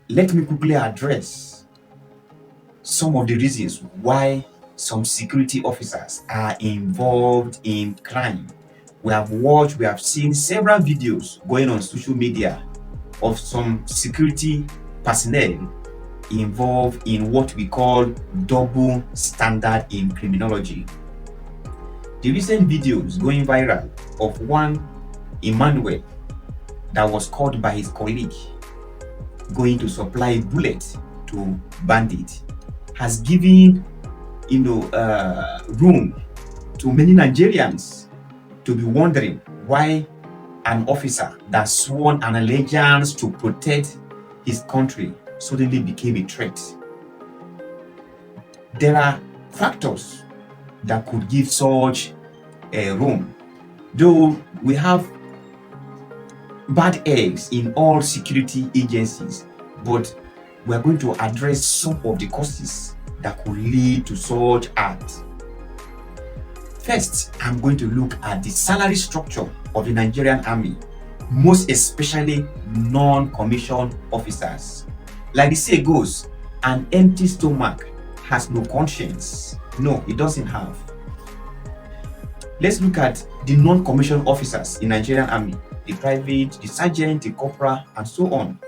let me quickly address some of the reasons why some security officers are involved in crime. We have seen several videos going on social media of some security personnel involved in what we call double standard in criminology. The recent videos going viral of one Emmanuel that was caught by his colleague going to supply bullets to bandits has given room to many Nigerians to be wondering why an officer that sworn an allegiance to protect his country suddenly became a threat. There are factors that could give such a room. Though we have bad eggs in all security agencies, but we are going to address some of the causes that could lead to such acts. First, I'm going to look at the salary structure of the Nigerian Army, most especially non-commissioned officers. Like the saying goes, an empty stomach has no conscience. No, it doesn't have. Let's look at the non-commissioned officers in Nigerian Army, the private, the sergeant, the corporal, and so on.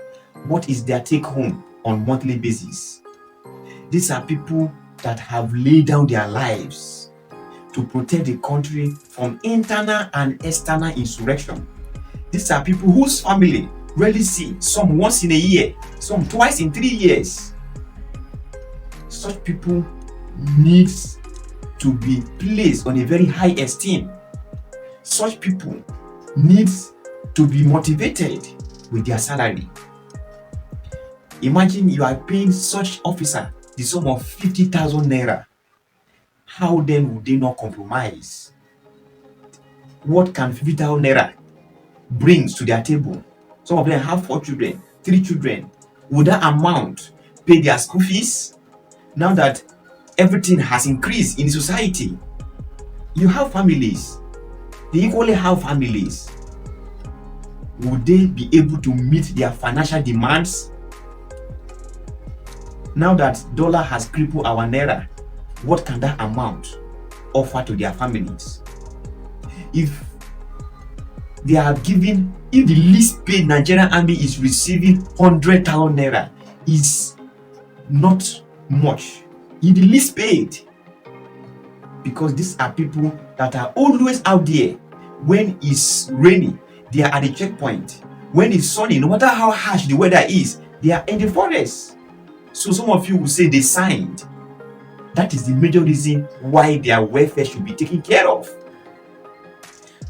What is their take home on monthly basis? These are people that have laid down their lives to protect the country from internal and external insurrection. These are people whose family rarely see, some once in a year, some twice in 3 years. Such people need to be placed on a very high esteem. Such people need to be motivated with their salary. Imagine you are paying such officer the sum of 50,000 naira. How then would they not compromise? What can 50,000 naira brings to their table? Some of them have 4 children, 3 children. Would that amount pay their school fees? Now that everything has increased in the society, you have families. They equally have families. Would they be able to meet their financial demands? Now that dollar has crippled our naira, what can that amount offer to their families? If they are given, if the least paid Nigerian Army is receiving 100,000 naira, is not much. If the least paid, because these are people that are always out there. When it's rainy, they are at the checkpoint. When it's sunny, no matter how harsh the weather is, they are in the forest. So some of you will say they signed. That is the major reason why their welfare should be taken care of.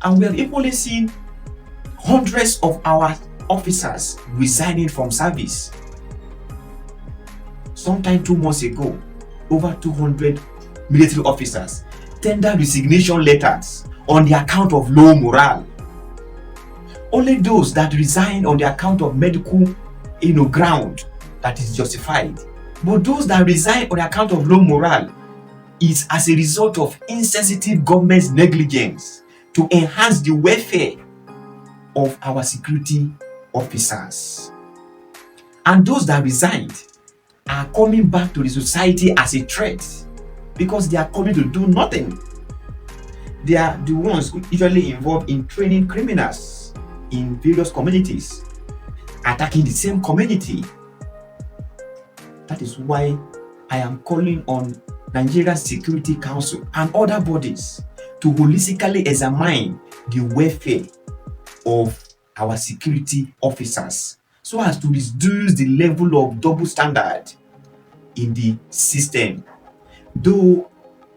And we have equally seen hundreds of our officers resigning from service. Sometime 2 months ago, over 200 military officers tendered resignation letters on the account of low morale. Only those that resign on the account of medical ground, that is justified. But those that resign on the account of low morale is as a result of insensitive government's negligence to enhance the welfare of our security officers. And those that resigned are coming back to the society as a threat because they are coming to do nothing. They are the ones who usually involved in training criminals in various communities, attacking the same community. That is why I am calling on Nigerian Security Council and other bodies to holistically examine the welfare of our security officers so as to reduce the level of double standard in the system. Though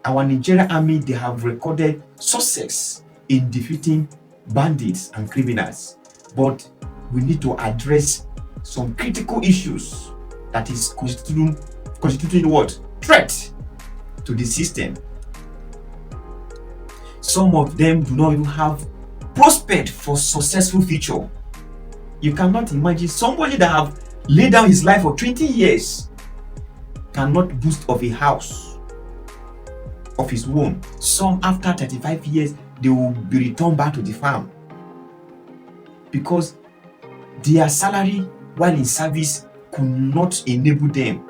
our Nigerian Army, they have recorded success in defeating bandits and criminals, but we need to address some critical issues that is constituting what? Threat to the system. Some of them do not even have prospect for successful future. You cannot imagine somebody that have laid down his life for 20 years cannot boast of a house of his own. Some after 35 years, they will be returned back to the farm because their salary while in service could not enable them.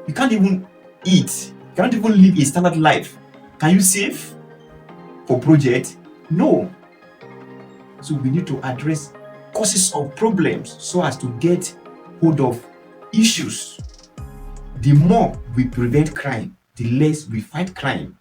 You can't even eat. You can't even live a standard life. Can you save for project? No. So we need to address causes of problems so as to get hold of issues. The more we prevent crime, the less we fight crime.